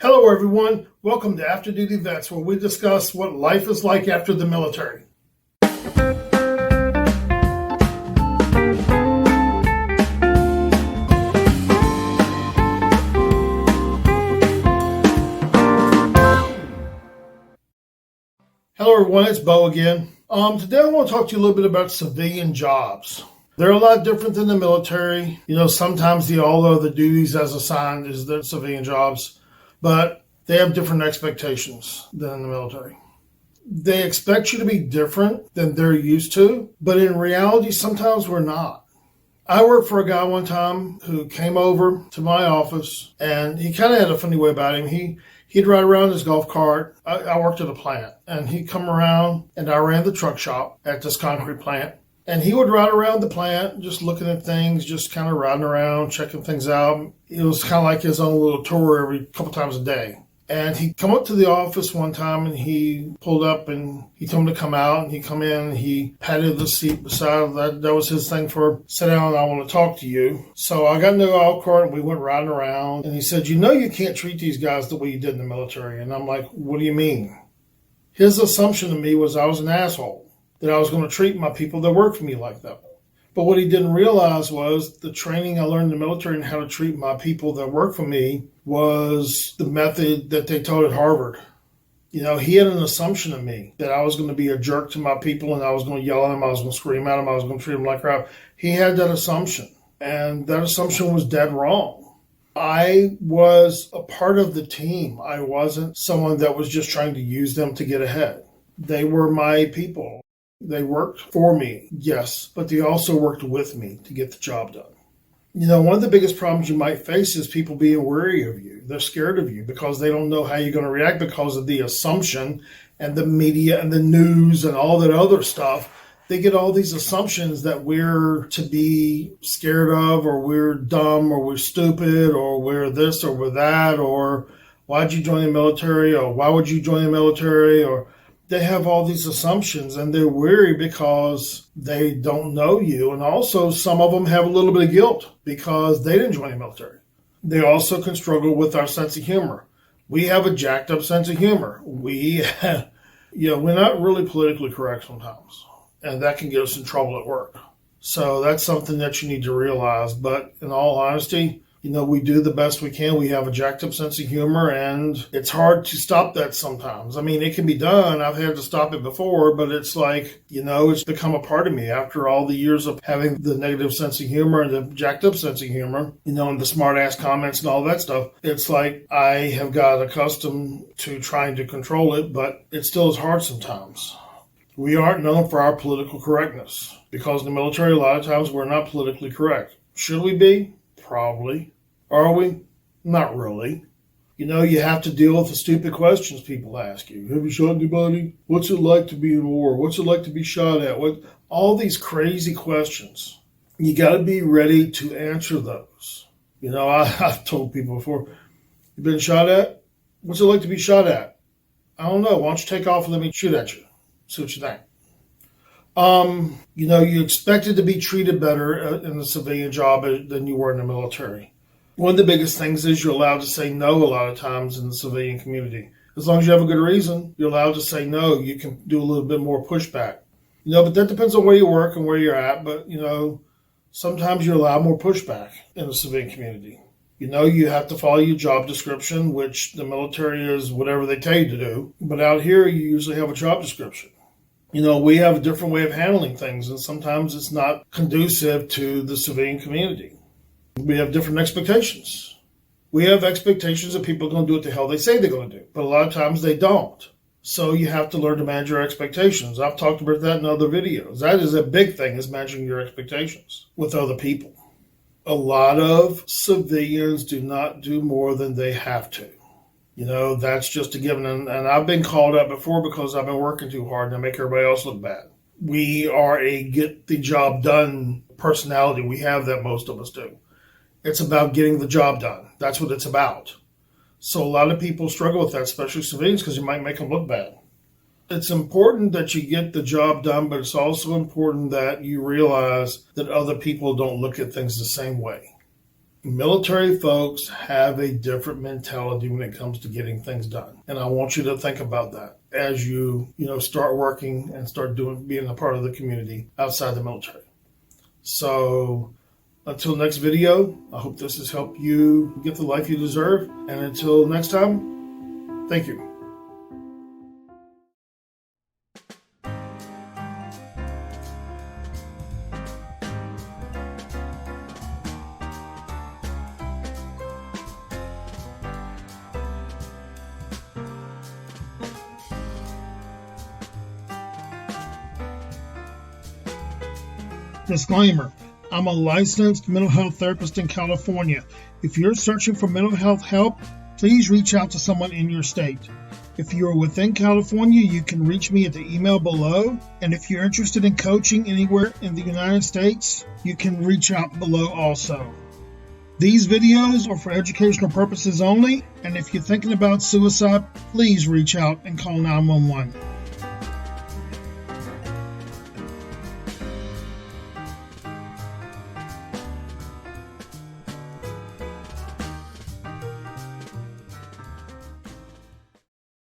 Hello, everyone. Welcome to After Duty Vets, where we discuss what life is like after the military. Hello, everyone. It's Bo again. Today I want to talk to you a little bit about civilian jobs. They're a lot different than the military. Sometimes although the duties as assigned is the civilian jobs, but they have different expectations than the military. They expect you to be different than they're used to, but in reality, sometimes we're not. I worked for a guy one time who came over to my office, and he kind of had a funny way about him. He'd ride around his golf cart. I worked at a plant, and he'd come around, and I ran the truck shop at this concrete plant. And he would ride around the plant, just looking at things, just kind of riding around, checking things out. It was kind of like his own little tour every couple times a day. And he'd come up to the office one time, and he pulled up, and he told him to come out. And he come in, and he patted the seat beside that. That was his thing for, sit down, I want to talk to you. So I got in the golf cart, and we went riding around. And he said, you can't treat these guys the way you did in the military. And I'm like, what do you mean? His assumption to me was I was an asshole, that I was going to treat my people that work for me like that. But what he didn't realize was the training I learned in the military and how to treat my people that work for me was the method that they taught at Harvard. He had an assumption of me that I was going to be a jerk to my people and I was going to yell at them, I was going to scream at them, I was going to treat them like crap. He had that assumption, and that assumption was dead wrong. I was a part of the team. I wasn't someone that was just trying to use them to get ahead. They were my people. They worked for me, yes, but they also worked with me to get the job done. One of the biggest problems you might face is people being wary of you. They're scared of you because they don't know how you're going to react because of the assumption and the media and the news and all that other stuff. They get all these assumptions that we're to be scared of, or we're dumb, or we're stupid, or we're this, or we're that, or why'd you join the military, or why would you join the military, or they have all these assumptions, and they're weary because they don't know you. And also, some of them have a little bit of guilt because they didn't join the military. They also can struggle with our sense of humor. We have a jacked up sense of humor. We're not really politically correct sometimes, and that can get us in trouble at work. So that's something that you need to realize. But in all honesty, we do the best we can. We have a jacked up sense of humor, and it's hard to stop that sometimes. I mean, it can be done. I've had to stop it before, but it's like, it's become a part of me after all the years of having the negative sense of humor and the jacked up sense of humor, and the smart ass comments and all that stuff. It's like I have got accustomed to trying to control it, but it still is hard sometimes. We aren't known for our political correctness because in the military, a lot of times we're not politically correct. Should we be? Probably. Are we? Not really. You have to deal with the stupid questions people ask you. Have you shot anybody? What's it like to be in war? What's it like to be shot at? All these crazy questions. You got to be ready to answer those. I've told people before, you been shot at? What's it like to be shot at? I don't know. Why don't you take off and let me shoot at you? See what you think. You expected to be treated better in the civilian job than you were in the military. One of the biggest things is you're allowed to say no a lot of times in the civilian community. As long as you have a good reason, you're allowed to say no. You can do a little bit more pushback. But that depends on where you work and where you're at. But, sometimes you're allowed more pushback in the civilian community. You have to follow your job description, which the military is whatever they tell you to do. But out here, you usually have a job description. We have a different way of handling things, and sometimes it's not conducive to the civilian community. We have different expectations. We have expectations that people are going to do what the hell they say they're going to do, but a lot of times they don't. So you have to learn to manage your expectations. I've talked about that in other videos. That is a big thing, is managing your expectations with other people. A lot of civilians do not do more than they have to. That's just a given. And I've been called out before because I've been working too hard and I make everybody else look bad. We are a get the job done personality. We have that, most of us do. It's about getting the job done. That's what it's about. So a lot of people struggle with that, especially civilians, because you might make them look bad. It's important that you get the job done, but it's also important that you realize that other people don't look at things the same way. Military folks have a different mentality when it comes to getting things done. And I want you to think about that as you start working and start being a part of the community outside the military. So until next video, I hope this has helped you get the life you deserve. And until next time, thank you. Disclaimer: I'm a licensed mental health therapist in California. If you're searching for mental health help, please reach out to someone in your state. If you're within California, you can reach me at the email below. And if you're interested in coaching anywhere in the United States, you can reach out below also. These videos are for educational purposes only, and if you're thinking about suicide, please reach out and call 911.